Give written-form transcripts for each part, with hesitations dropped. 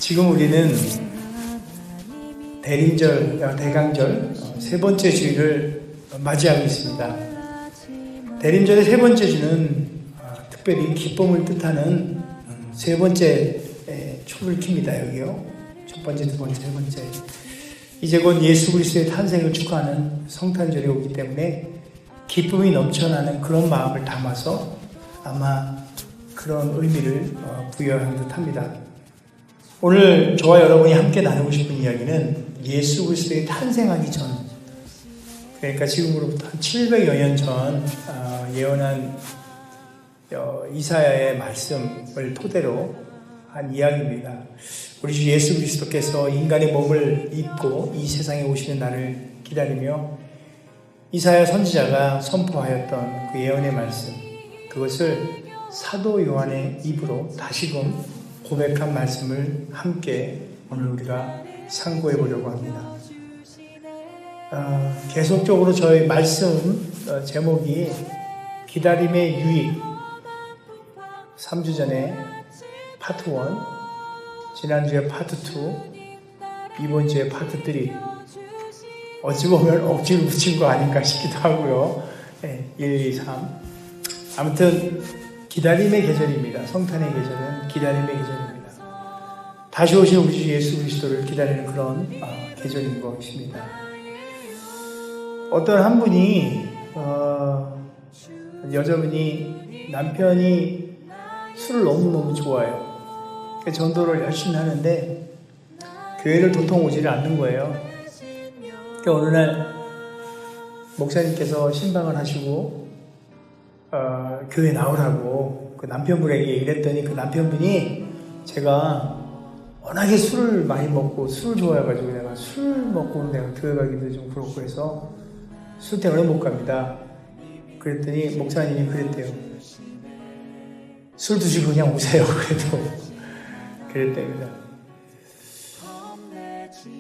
지금 우리는 대강절 세 번째 주일을 맞이하고 있습니다. 대림절의 세 번째 주는 특별히 기쁨을 뜻하는 세 번째 촉을 킵니다. 여기요. 첫 번째, 두 번째, 세 번째. 이제 곧 예수 그리스도의 탄생을 축하하는 성탄절이 오기 때문에 기쁨이 넘쳐나는 그런 마음을 담아서 아마 그런 의미를 부여한 듯합니다. 오늘 저와 여러분이 함께 나누고 싶은 이야기는 예수 그리스도의 탄생하기 전, 그러니까 지금으로부터 한 700여 년 전 예언한 이사야의 말씀을 토대로 한 이야기입니다. 우리 주 예수 그리스도께서 인간의 몸을 입고 이 세상에 오시는 날을 기다리며 이사야 선지자가 선포하였던 그 예언의 말씀, 그것을 사도 요한의 입으로 다시금 고백한 말씀을 함께 오늘 우리가 상고해 보려고 합니다. 계속적으로 저희 말씀 제목이 기다림의 유익, 3주 전에 파트 1, 지난주에 파트 2, 이번 주에 파트 3. 어찌 보면 억지로 붙인 거 아닌가 싶기도 하고요. 1, 2, 3. 아무튼 기다림의 계절입니다. 성탄의 계절은 기다림의 계절입니다. 다시 오신 우리 주 예수 그리스도를 기다리는 그런 계절인 것입니다. 어떤 한 분이 여자분이 남편이 술을 너무너무 좋아해요. 전도를 열심히 하는데 교회를 도통 오지를 않는 거예요. 어느 날 목사님께서 신방을 하시고 교회 나오라고 그 남편분에게 얘기를 했더니 그 남편분이 제가 워낙에 술을 많이 먹고 술을 좋아해가지고 내가 술 먹고 내가 교회 가기도 좀 그렇고 해서 술 때문에 못 갑니다. 그랬더니 목사님이 그랬대요. 술 드시고 그냥 오세요. 그랬답니다.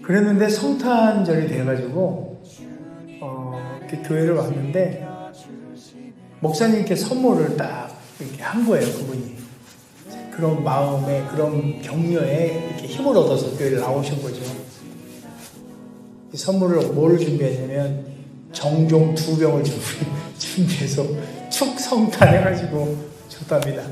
그랬는데 성탄절이 돼가지고 교회를 왔는데 목사님께 선물을 딱 이렇게 한 거예요. 그분이 그런 마음에 그런 격려에 이렇게 힘을 얻어서 교회를 나오신 거죠. 이 선물을 뭘 준비했냐면 정종 2병을 준비해서 축성탄 해가지고 줬답니다.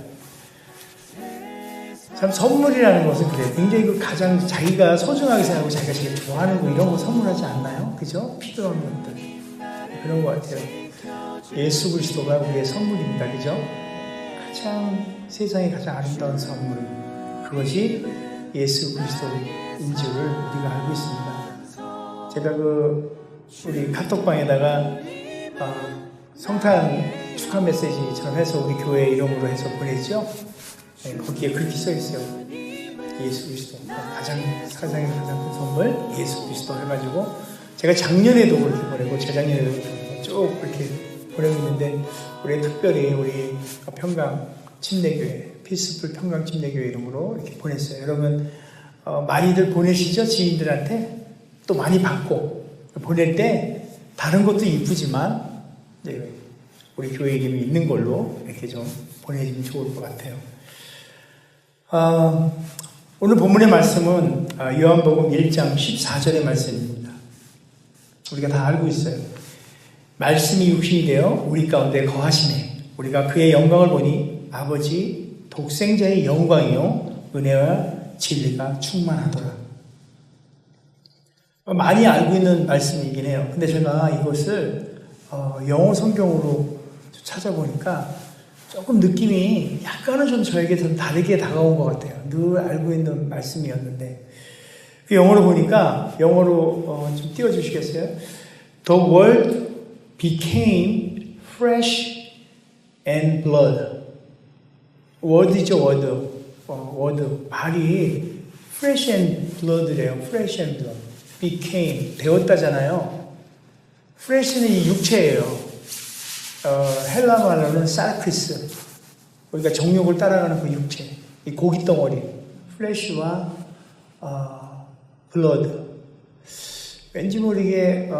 참 선물이라는 것은 그래요. 굉장히 그 가장 자기가 소중하게 생각하고 자기가 제일 좋아하는 거 이런 거 선물하지 않나요? 그죠? 필요한 것들 그런 것 같아요. 예수 그리스도가 우리의 선물입니다. 그죠? 세상에 가장 아름다운 선물, 그것이 예수 그리스도인 줄을 우리가 알고 있습니다. 제가 우리 카톡방에다가 성탄 축하 메시지처럼 해서 우리 교회 이름으로 해서 보냈죠. 거기에 그렇게 써 있어요. 예수 그리스도 가장 세상에 가장 큰 선물 예수 그리스도 해가지고 제가 작년에도 그렇게 보내고 재작년에도 쭉 그렇게 보내고 있는데 우리 특별히 우리 평강 침례교회 피스풀 평강 침례교회 이름으로 이렇게 보냈어요. 여러분 많이들 보내시죠? 지인들한테 또 많이 받고 보낼 때 다른 것도 이쁘지만 우리 교회 이름이 있는 걸로 이렇게 좀 보내주면 좋을 것 같아요. 오늘 본문의 말씀은 요한복음 1장 14절의 말씀입니다. 우리가 다 알고 있어요. 말씀이 육신이 되어 우리 가운데 거하시네. 우리가 그의 영광을 보니 아버지 독생자의 영광이요 은혜와 진리가 충만하더라. 많이 알고 있는 말씀이긴 해요. 근데 제가 이것을 영어 성경으로 찾아보니까 조금 느낌이 약간은 좀 저에게 좀 다르게 다가온 것 같아요. 늘 알고 있는 말씀이었는데 그 영어로 보니까 영어로 좀 띄워주시겠어요? The world became flesh and blood. word이죠, word. 말이 flesh and blood래요. flesh and blood. became, 되었다잖아요. flesh는 이 육체예요. 헬라 말로는 사르크스. 우리가 정욕을 따라가는 그 육체. 이 고기 덩어리. flesh와 blood. 왠지 모르게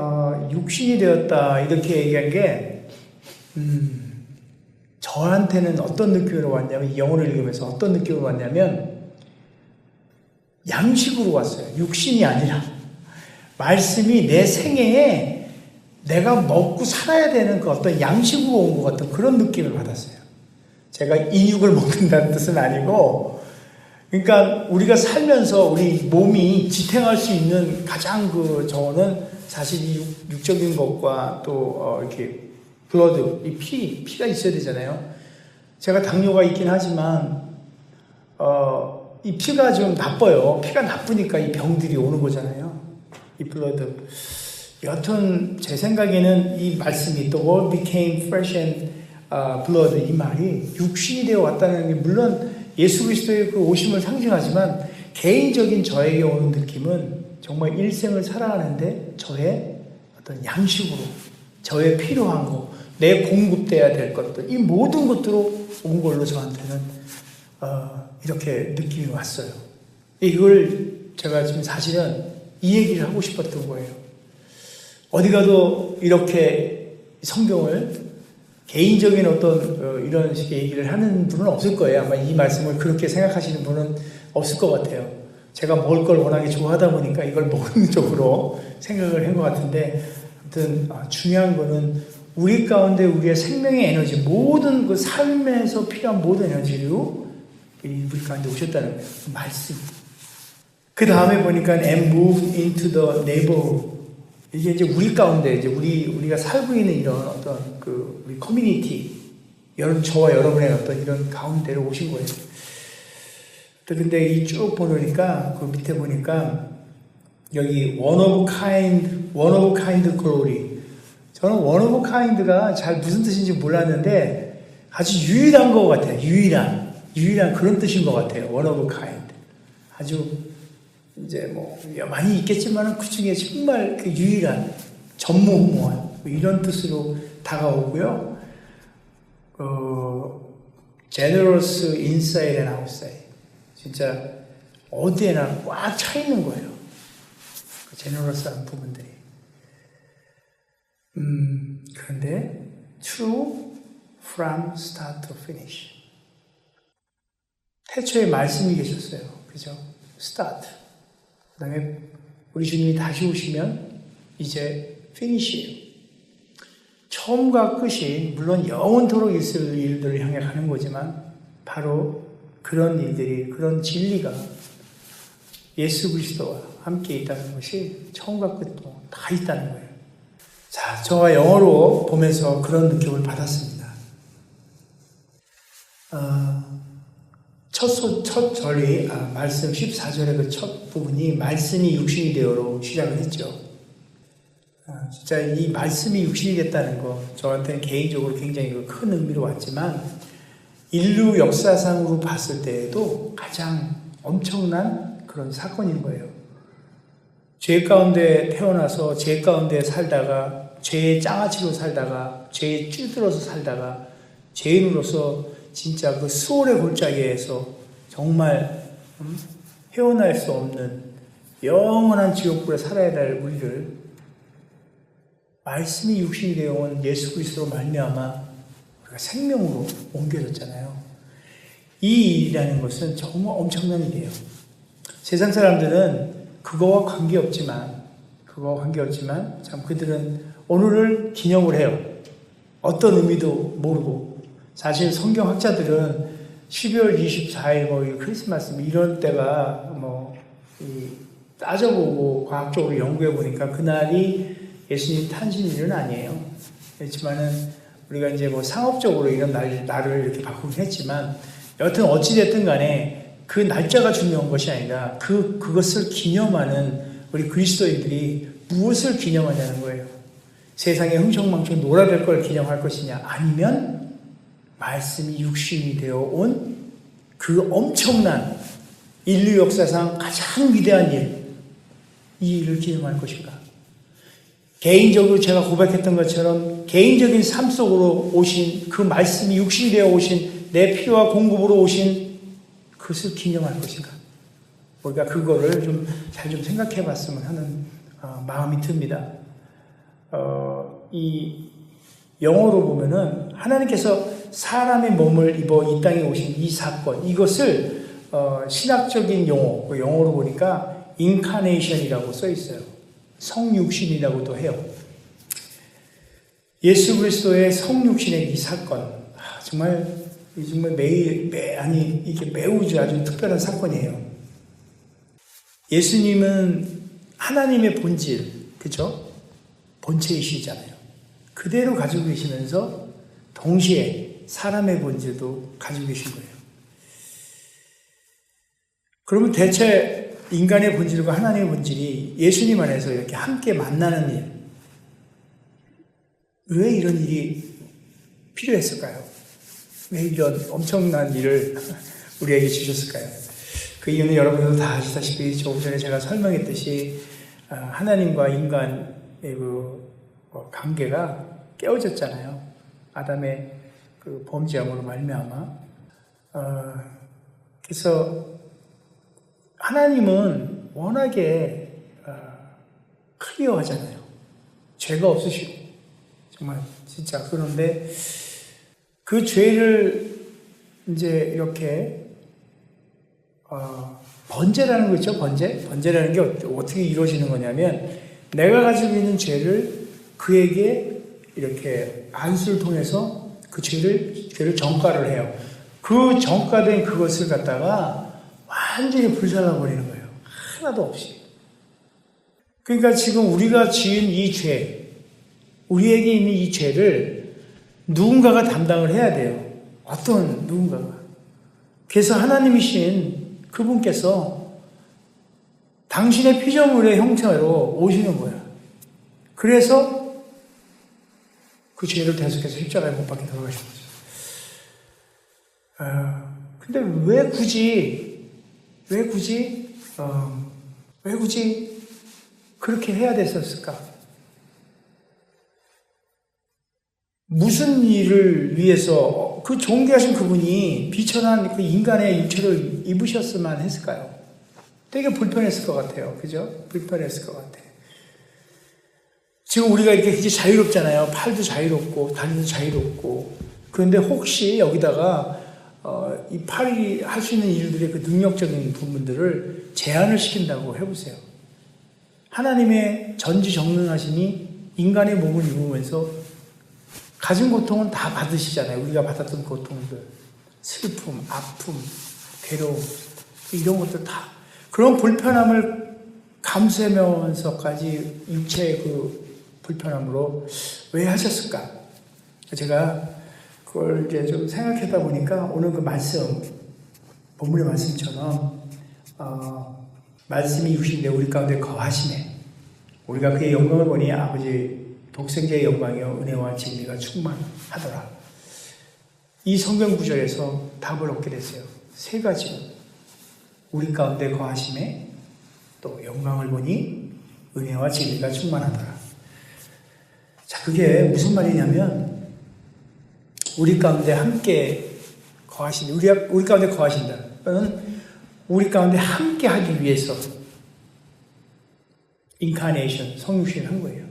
육신이 되었다 이렇게 얘기한 게 저한테는 어떤 느낌으로 왔냐면 이 영어를 읽으면서 어떤 느낌으로 왔냐면 양식으로 왔어요. 육신이 아니라. 말씀이 내 생애에 내가 먹고 살아야 되는 그 어떤 양식으로 온 것 같은 그런 느낌을 받았어요. 제가 인육을 먹는다는 뜻은 아니고, 그러니까 우리가 살면서 우리 몸이 지탱할 수 있는 가장 저는 사실 이 육적인 것과 또 이렇게 블러드, 이 피가 있어야 되잖아요. 제가 당뇨가 있긴 하지만 이 피가 좀 나빠요. 피가 나쁘니까 이 병들이 오는 거잖아요. 이 블러드. 여튼 제 생각에는 이 말씀이 The world became flesh and blood, 이 말이 육신이 되어 왔다는 게 물론 예수 그리스도의 그 오심을 상징하지만 개인적인 저에게 오는 느낌은 정말 일생을 살아가는데 저의 어떤 양식으로 저의 필요한 거, 내 공급돼야 될 것들, 이 모든 것들로 온 걸로 저한테는 이렇게 느낌이 왔어요. 이걸 제가 지금 사실은 이 얘기를 하고 싶었던 거예요. 어디 가도 이렇게 성경을 개인적인 어떤 이런 식의 얘기를 하는 분은 없을 거예요. 아마 이 말씀을 그렇게 생각하시는 분은 없을 것 같아요. 제가 먹을 걸 워낙에 좋아하다 보니까 이걸 먹는 쪽으로 생각을 한 것 같은데, 아무튼 중요한 거는 우리 가운데 우리의 생명의 에너지, 모든 그 삶에서 필요한 모든 에너지로 우리 가운데 오셨다는 거예요. 말씀. 그 다음에 보니까 and move into the neighborhood. 이게 이제 우리 가운데 이제 우리가 살고 있는 이런 어떤 우리 커뮤니티, 저와 여러분의 어떤 이런 가운데로 오신 거예요. 근데 이 쭉 보니까 그 밑에 보니까 여기 one of kind glory. 저는 one of kind가 잘 무슨 뜻인지 몰랐는데 아주 유일한 것 같아요. 유일한 그런 뜻인 것 같아요. one of kind. 아주 이제 많이 있겠지만 그 중에 정말 그 유일한, 전무후무한 이런 뜻으로 다가오고요. generous inside and outside. 진짜 어디에나 꽉 차 있는 거예요. 그 generous한 부분들이. 그런데 true from start to finish. 태초에 말씀이 계셨어요. 그죠? start. 그 다음에 우리 주님이 다시 오시면 이제 finish예요. 처음과 끝이 물론 영원토록 있을 일들을 향해 가는 거지만 바로 그런 일들이, 그런 진리가 예수 그리스도와 함께 있다는 것이 처음과 끝도 다 있다는 거예요. 자, 저와 영어로 보면서 그런 느낌을 받았습니다. 첫 절이 말씀 14절의 그 첫 부분이 말씀이 육신이 되어로 시작을 했죠. 진짜 이 말씀이 육신이 됐다는 거 저한테는 개인적으로 굉장히 큰 의미로 왔지만 인류 역사상으로 봤을 때에도 가장 엄청난 그런 사건인 거예요. 죄 가운데 태어나서 죄 가운데 살다가 죄의 장아찌로 살다가 죄에 찌들어서 살다가 죄인으로서 진짜 그 수월의 골짜기에서 정말 헤어날 수 없는 영원한 지옥불에 살아야 될 우리를 말씀이 육신이 되어 온 예수 그리스도로 말미암아 우리가 생명으로 옮겨졌잖아요. 이 일이라는 것은 정말 엄청난 일이에요. 세상 사람들은 그거와 관계없지만 참 그들은 오늘을 기념을 해요. 어떤 의미도 모르고. 사실 성경학자들은 12월 24일 크리스마스 이런 때가 따져보고 과학적으로 연구해 보니까 그날이 예수님 탄신일은 아니에요. 그렇지만은 우리가 이제 상업적으로 이런 날을 이렇게 바꾸긴 했지만 여튼 어찌됐든 간에 그 날짜가 중요한 것이 아니라 그것을 기념하는 우리 그리스도인들이 무엇을 기념하냐는 거예요. 세상에 흥청망청 놀아댈 걸 기념할 것이냐, 아니면 말씀이 육신이 되어 온 그 엄청난 인류 역사상 가장 위대한 일, 이 일을 기념할 것인가. 개인적으로 제가 고백했던 것처럼 개인적인 삶 속으로 오신 그 말씀이 육신이 되어 오신 내 필요와 공급으로 오신 그것을 기념할 것인가. 우리가 그거를 잘 생각해 봤으면 하는 마음이 듭니다. 이 영어로 보면은 하나님께서 사람의 몸을 입어 이 땅에 오신 이 사건, 이것을 신학적인 용어, 그 영어로 보니까 인카네이션이라고 써 있어요. 성육신이라고도 해요. 예수 그리스도의 성육신의 이 사건, 정말 이게 매우 아주 특별한 사건이에요. 예수님은 하나님의 본질, 그죠? 본체이시잖아요. 그대로 가지고 계시면서 동시에 사람의 본질도 가지고 계신 거예요. 그러면 대체 인간의 본질과 하나님의 본질이 예수님 안에서 이렇게 함께 만나는 일, 왜 이런 일이 필요했을까요? 왜 이런 엄청난 일을 우리에게 주셨을까요? 그 이유는 여러분도 다 아시다시피 조금 전에 제가 설명했듯이 하나님과 인간의 그 관계가 깨어졌잖아요. 아담의 그 범죄함으로 말미암아. 그래서 하나님은 워낙에 클리어하잖아요. 죄가 없으시고 정말 진짜. 그런데 그 죄를 이제 이렇게 번제라는 거 있죠. 번제라는 게 어떻게 이루어지는 거냐면 내가 가지고 있는 죄를 그에게 이렇게 안수를 통해서 그 죄를 전가를 해요. 그 전가된 그것을 갖다가 완전히 불살라버리는 거예요. 하나도 없이. 그러니까 지금 우리가 지은 이 죄, 우리에게 있는 이 죄를 누군가가 담당을 해야 돼요. 어떤 누군가가. 그래서 하나님이신 그분께서 당신의 피조물의 형태로 오시는 거예요. 그래서 그 죄를 대속해서 십자가에 못 박혀 돌아가신 거죠. 근데 왜 굳이 그렇게 해야 됐었을까? 무슨 일을 위해서 그 존귀하신 그분이 비천한 그 인간의 육체를 입으셨으면 했을까요? 되게 불편했을 것 같아요. 그죠? 불편했을 것 같아요. 지금 우리가 이렇게 굉장히 자유롭잖아요. 팔도 자유롭고, 다리도 자유롭고. 그런데 혹시 여기다가, 이 팔이 할 수 있는 일들의 그 능력적인 부분들을 제한을 시킨다고 해보세요. 하나님의 전지전능하심이 인간의 몸을 입으면서 가진 고통은 다 받으시잖아요. 우리가 받았던 고통들. 슬픔, 아픔, 괴로움, 이런 것들 다. 그런 불편함을 감수하면서까지 육체의 그 불편함으로 왜 하셨을까? 제가 그걸 이제 좀 생각하다 보니까 오늘 그 말씀, 본문의 말씀처럼, 말씀이 육신인데 우리 가운데 거하시네. 우리가 그의 영광을 보니 아버지 독생자의 영광이요 은혜와 진리가 충만하더라. 이 성경 구절에서 답을 얻게 됐어요. 세 가지로. 우리 가운데 거하심에 또 영광을 보니 은혜와 진리가 충만하더라. 자, 그게 무슨 말이냐면 우리 가운데 함께 거하신다. 우리 가운데 거하신다. 그는 우리 가운데 함께 하기 위해서 인카네이션, 성육신을 한 거예요.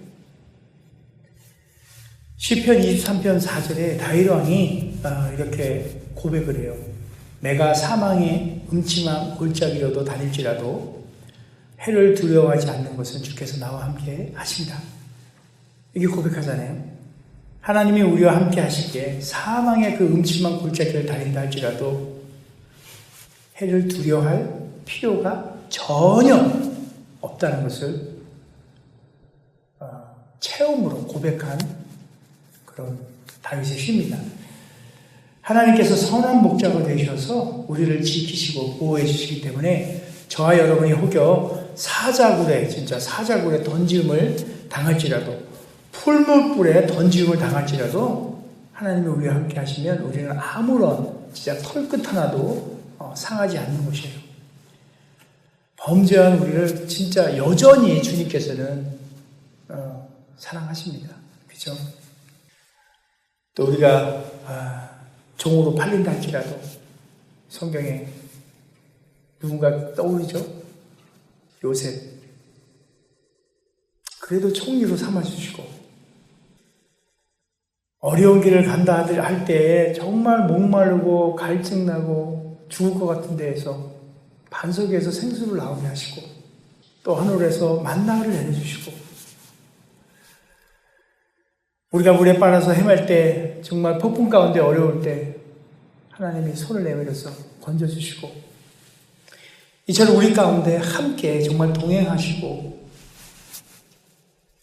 시편 23편 4절에 다윗 왕이 이렇게 고백을 해요. 내가 사망의 음침한 골짜기로도 다닐지라도 해를 두려워하지 않는 것은 주께서 나와 함께 하십니다. 이게 고백하잖아요. 하나님이 우리와 함께 하시기에 사망의 그 음침한 골짜기를 다닌다 할지라도 해를 두려워할 필요가 전혀 없다는 것을 체험으로 고백한 그런 다윗의 시입니다. 하나님께서 선한 목자가 되셔서 우리를 지키시고 보호해 주시기 때문에 저와 여러분이 혹여 진짜 사자굴에 던짐을 당할지라도 풀물불에 던짐을 당할지라도 하나님이 우리와 함께 하시면 우리는 아무런 진짜 털끝 하나도 상하지 않는 것이에요. 범죄한 우리를 진짜 여전히 주님께서는 사랑하십니다. 그죠? 또 우리가 종으로 팔린다 할지라도 성경에 누군가 떠오르죠? 요셉. 그래도 총리로 삼아주시고 어려운 길을 간다 할 때 정말 목마르고 갈증나고 죽을 것 같은 데에서 반석에서 생수를 나오게 하시고 또 하늘에서 만나를 내려주시고 우리가 물에 빠져서 헤맬 때 정말 폭풍 가운데 어려울 때 하나님이 손을 내밀어서 건져주시고 이처럼 우리 가운데 함께 정말 동행하시고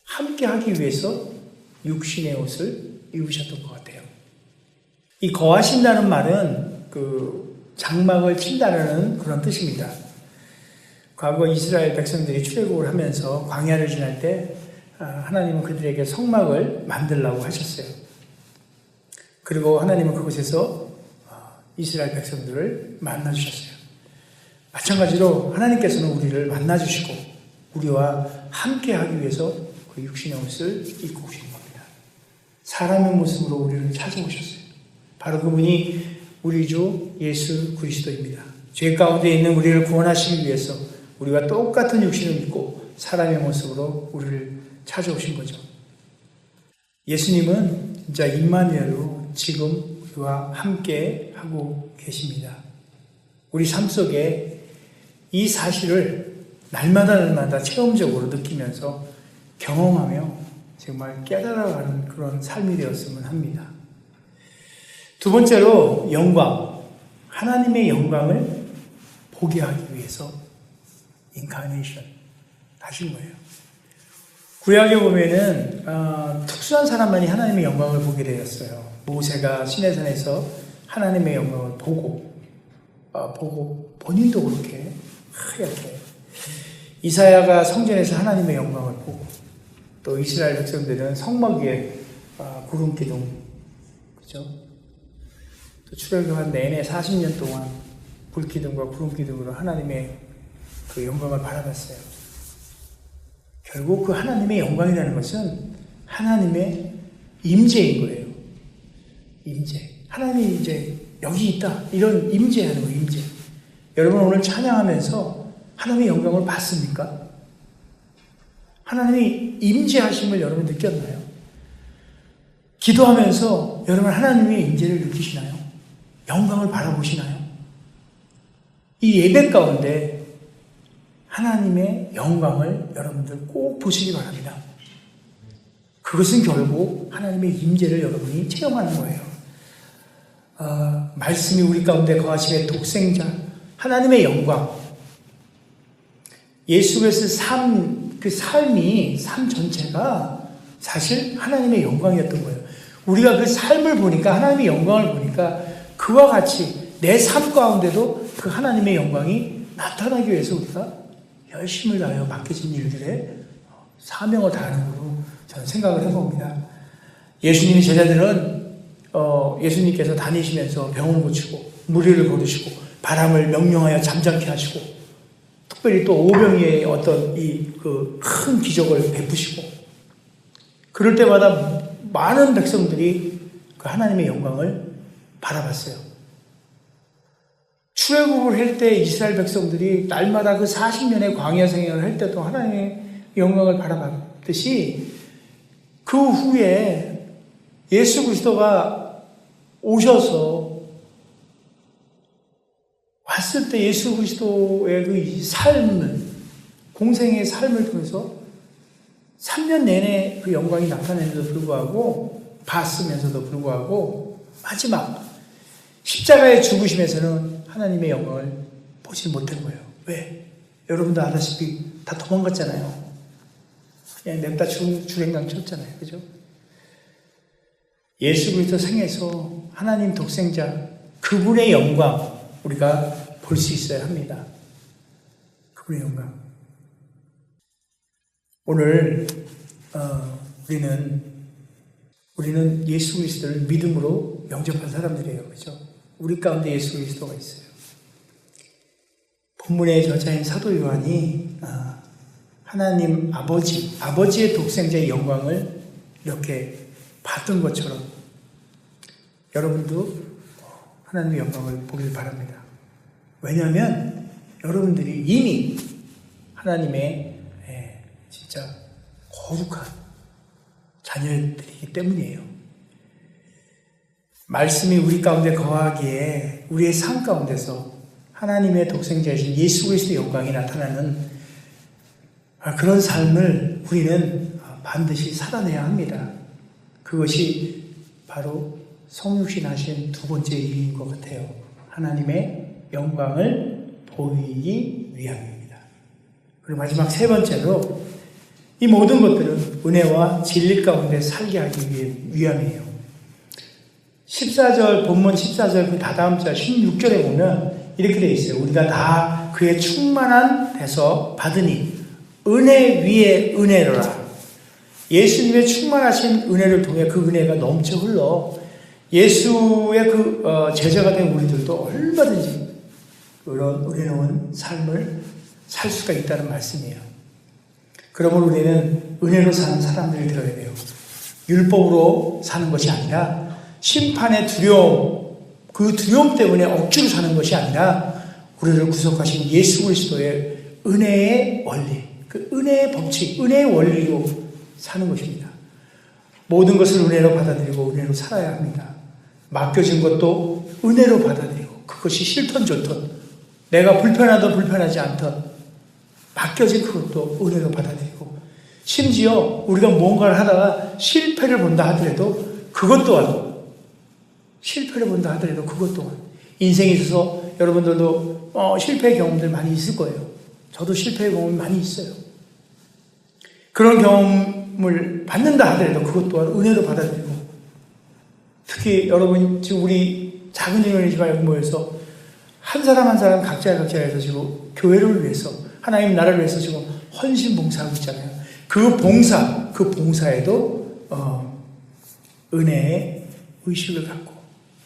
함께 하기 위해서 육신의 옷을 입으셨던 것 같아요. 이 거하신다는 말은 장막을 친다라는 그런 뜻입니다. 과거 이스라엘 백성들이 출애굽을 하면서 광야를 지날 때 하나님은 그들에게 성막을 만들라고 하셨어요. 그리고 하나님은 그곳에서 이스라엘 백성들을 만나주셨어요. 마찬가지로 하나님께서는 우리를 만나주시고 우리와 함께하기 위해서 그 육신의 옷을 입고 오신 겁니다. 사람의 모습으로 우리를 찾아오셨어요. 바로 그분이 우리 주 예수 그리스도입니다. 죄 가운데 있는 우리를 구원하시기 위해서 우리와 똑같은 육신을 입고 사람의 모습으로 우리를 찾아오신 거죠. 예수님은 진짜 임마누엘로 지금 우리와 함께 하고 계십니다. 우리 삶 속에 이 사실을 날마다 체험적으로 느끼면서 경험하며 정말 깨달아가는 그런 삶이 되었으면 합니다. 두 번째로 영광, 하나님의 영광을 보게 하기 위해서 인카네이션 하신 거예요. 구약에 보면은 특수한 사람만이 하나님의 영광을 보게 되었어요. 모세가 시내산에서 하나님의 영광을 보고 본인도 그렇게 하얗게 이사야가 성전에서 하나님의 영광을 보고 또 이스라엘 백성들은 성막 위에 구름 기둥 그죠? 또 출애굽한 내내 40년 동안 불 기둥과 구름 기둥으로 하나님의 그 영광을 바라봤어요. 결국 그 하나님의 영광이라는 것은 하나님의 임재인 거예요. 임재. 하나님이 이제 여기 있다. 이런 임재하는 거예요. 임재. 여러분 오늘 찬양하면서 하나님의 영광을 봤습니까? 하나님이 임재하심을 여러분 느꼈나요? 기도하면서 여러분 하나님의 임재를 느끼시나요? 영광을 바라보시나요? 이 예배 가운데 하나님의 영광을 여러분들 꼭 보시기 바랍니다. 그것은 결국 하나님의 임재를 여러분이 체험하는 거예요. 말씀이 우리 가운데 거하심의 독생자 하나님의 영광 예수 그리스도의 삶 전체가 사실 하나님의 영광이었던 거예요. 우리가 그 삶을 보니까 하나님의 영광을 보니까 그와 같이 내 삶 가운데도 그 하나님의 영광이 나타나기 위해서 우리가 열심을 다하여 맡겨진 일들에 사명을 다하는 걸로 저는 생각을 해봅니다. 예수님의 제자들은 예수님께서 다니시면서 병을 고치고 무리를 거두시고 바람을 명령하여 잠잠케 하시고 특별히 또 오병이의 어떤 그 큰 기적을 베푸시고 그럴 때마다 많은 백성들이 그 하나님의 영광을 바라봤어요. 출애굽을 할 때 이스라엘 백성들이 날마다 그 40년의 광야 생활을 할 때도 하나님의 영광을 바라봤듯이 그 후에 예수 그리스도가 오셔서 왔을 때 예수 그리스도의 그 삶을 공생의 삶을 통해서 3년 내내 그 영광이 나타내는데도 불구하고 봤으면서도 불구하고 마지막 십자가의 죽으심에서는 하나님의 영광을 보지 못한 거예요. 왜? 여러분도 아다시피 다 도망갔잖아요. 그냥 냅다 주행강 쳤잖아요. 그죠? 예수 그리스도 생에서 하나님 독생자 그분의 영광 우리가 볼 수 있어야 합니다. 그분의 영광. 오늘 우리는 예수 그리스도를 믿음으로 영접한 사람들이에요. 그죠? 우리 가운데 예수 그리스도가 있어요. 본문의 저자인 사도 요한이 하나님 아버지의 독생자의 영광을 이렇게 봤던 것처럼 여러분도 하나님의 영광을 보길 바랍니다. 왜냐하면 여러분들이 이미 하나님의 진짜 거룩한 자녀들이기 때문이에요. 말씀이 우리 가운데 거하기에 우리의 삶 가운데서 하나님의 독생자이신 예수 그리스도의 영광이 나타나는 그런 삶을 우리는 반드시 살아내야 합니다. 그것이 바로 성육신 하신 두 번째 일인 것 같아요. 하나님의 영광을 보이기 위함입니다. 그리고 마지막 세 번째로 이 모든 것들은 은혜와 진리 가운데 살게 하기 위함이에요. 14절, 본문 14절 그 다다음 절 16절에 보면 이렇게 되어 있어요. 우리가 다 그의 충만한 데서 받으니 은혜 위에 은혜로라. 예수님의 충만하신 은혜를 통해 그 은혜가 넘쳐 흘러 예수의 제자가 된 우리들도 얼마든지 그런 은혜로운 삶을 살 수가 있다는 말씀이에요. 그러므로 우리는 은혜로 사는 사람들이 되어야 돼요. 율법으로 사는 것이 아니라 심판의 두려움, 그 두려움 때문에 억지로 사는 것이 아니라 우리를 구속하신 예수 그리스도의 은혜의 원리, 그 은혜의 법칙, 은혜의 원리로 사는 것입니다. 모든 것을 은혜로 받아들이고 은혜로 살아야 합니다. 맡겨진 것도 은혜로 받아들이고 그것이 싫던 좋던 내가 불편하든 불편하지 않던 맡겨진 그것도 은혜로 받아들이고 심지어 우리가 뭔가를 하다가 실패를 본다 하더라도 그것 또한 실패를 본다 하더라도 그것 또한 인생에 있어서 여러분들도 실패의 경험들 많이 있을 거예요. 저도 실패의 경험이 많이 있어요. 그런 경험을 받는다 하더라도 그것 또한 은혜로 받아들이고 특히 여러분 지금 우리 작은 일원이지만 여기 모여서 한 사람 한 사람 각자에서 지금 교회를 위해서 하나님 나라를 위해서 지금 헌신 봉사하고 있잖아요. 그 봉사에도 은혜의 의식을 갖고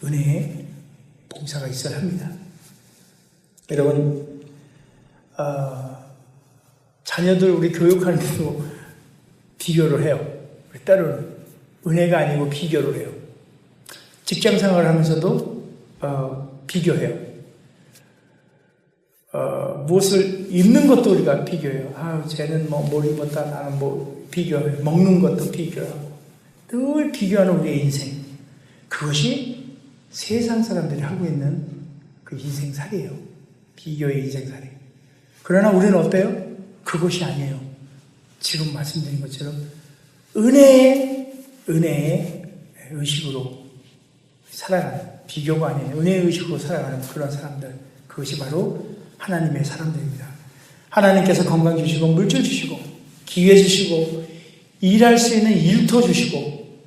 은혜의 봉사가 있어야 합니다. 여러분 자녀들 우리 교육하는데도 비교를 해요. 때로는 은혜가 아니고 비교를 해요. 직장 생활을 하면서도 비교해요. 무엇을 입는 것도 우리가 비교해요. 쟤는 뭘 입었다, 나는 비교해요. 먹는 것도 비교하고. 늘 비교하는 우리의 인생. 그것이 세상 사람들이 하고 있는 그 인생살이에요. 비교의 인생살이. 그러나 우리는 어때요? 그것이 아니에요. 지금 말씀드린 것처럼 은혜의 의식으로 살아가는, 비교가 아닌 은혜의 의식으로 살아가는 그런 사람들. 그것이 바로 하나님의 사람들입니다. 하나님께서 건강 주시고 물질 주시고 기회 주시고 일할 수 있는 일터 주시고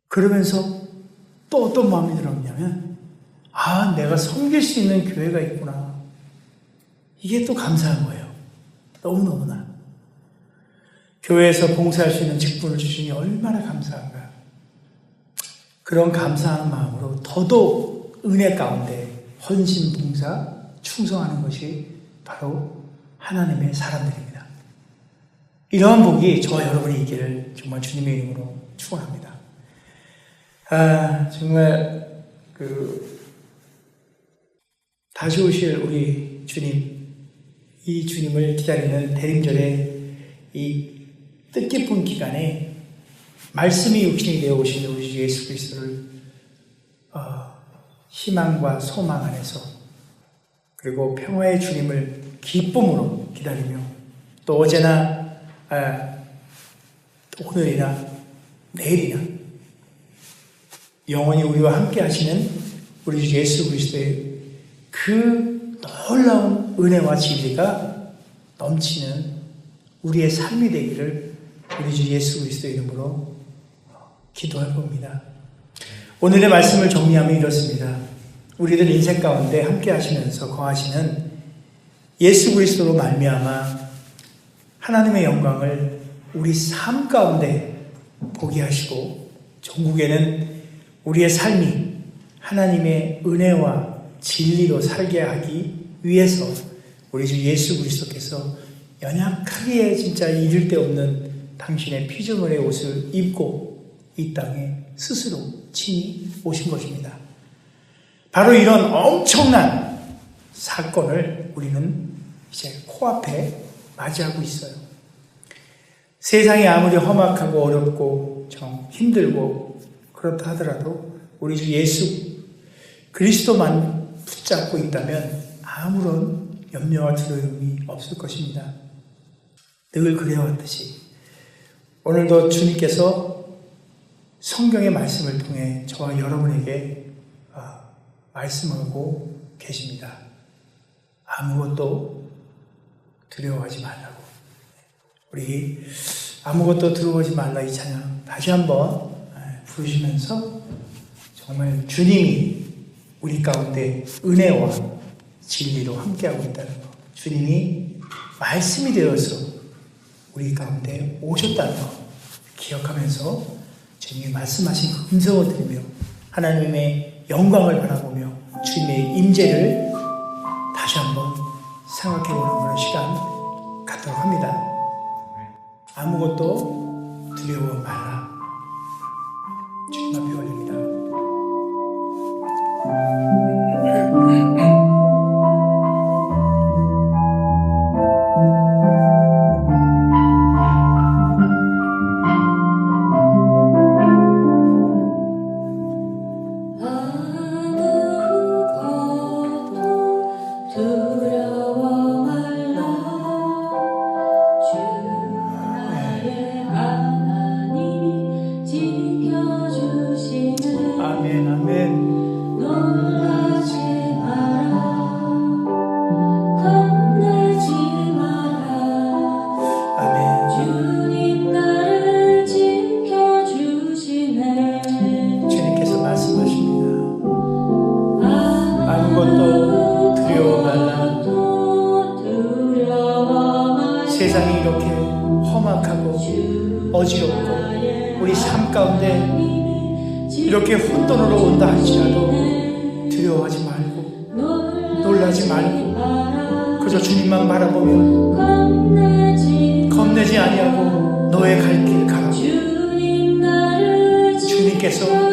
그러면서 또 어떤 마음이 들었냐면 내가 섬길 수 있는 교회가 있구나. 이게 또 감사한 거예요. 너무너무나. 교회에서 봉사할 수 있는 직분을 주시니 얼마나 감사한가. 그런 감사한 마음으로 더더욱 은혜 가운데 헌신 봉사 충성하는 것이 바로 하나님의 사람들입니다. 이러한 복이 저와 여러분이 있기를 정말 주님의 이름으로 축원합니다. 정말 다시 오실 우리 주님, 이 주님을 기다리는 대림절의 이 뜻깊은 기간에 말씀이 육신이 되어 오신 우리 주 예수 그리스도를 희망과 소망 안에서 그리고 평화의 주님을 기쁨으로 기다리며 또 어제나 또 오늘이나 내일이나 영원히 우리와 함께 하시는 우리 주 예수 그리스도의 그 놀라운 은혜와 진리가 넘치는 우리의 삶이 되기를 우리 주 예수 그리스도의 이름으로 기도할 겁니다. 오늘의 말씀을 정리하면 이렇습니다. 우리들 인생 가운데 함께 하시면서 거하시는 예수 그리스도로 말미암아 하나님의 영광을 우리 삶 가운데 보게 하시고 전국에는 우리의 삶이 하나님의 은혜와 진리로 살게 하기 위해서 우리 주 예수 그리스도께서 연약하기에 진짜 이를 데 없는 당신의 피조물의 옷을 입고 이 땅에 스스로 친히 오신 것입니다. 바로 이런 엄청난 사건을 우리는 이제 코앞에 맞이하고 있어요. 세상이 아무리 험악하고 어렵고 좀 힘들고 그렇다 하더라도 우리 주 예수 그리스도만 붙잡고 있다면 아무런 염려와 두려움이 없을 것입니다. 늘 그래왔듯이 오늘도 주님께서 성경의 말씀을 통해 저와 여러분에게 말씀하고 계십니다. 아무것도 두려워하지 말라고. 우리 아무것도 두려워하지 말라 이 찬양 다시 한번 부르시면서 정말 주님이 우리 가운데 은혜와 진리로 함께하고 있다는 것, 주님이 말씀이 되어서 우리 가운데 오셨다는 것 기억하면서 주님이 말씀하신 그 음성을 들으며 하나님의 영광을 바라보며 주님의 임재를 다시 한번 생각해보는 그런 시간 갖도록 합니다. 아무것도 두려워 말라. 주님 앞에 올립니다. 세상이 이렇게 험악하고 어지럽고 우리 삶 가운데 이렇게 혼돈으로 온다 할지라도 두려워하지 말고 놀라지 말고 그저 주님만 바라보며 겁내지 아니하고 너의 갈 길 가라고 주님께서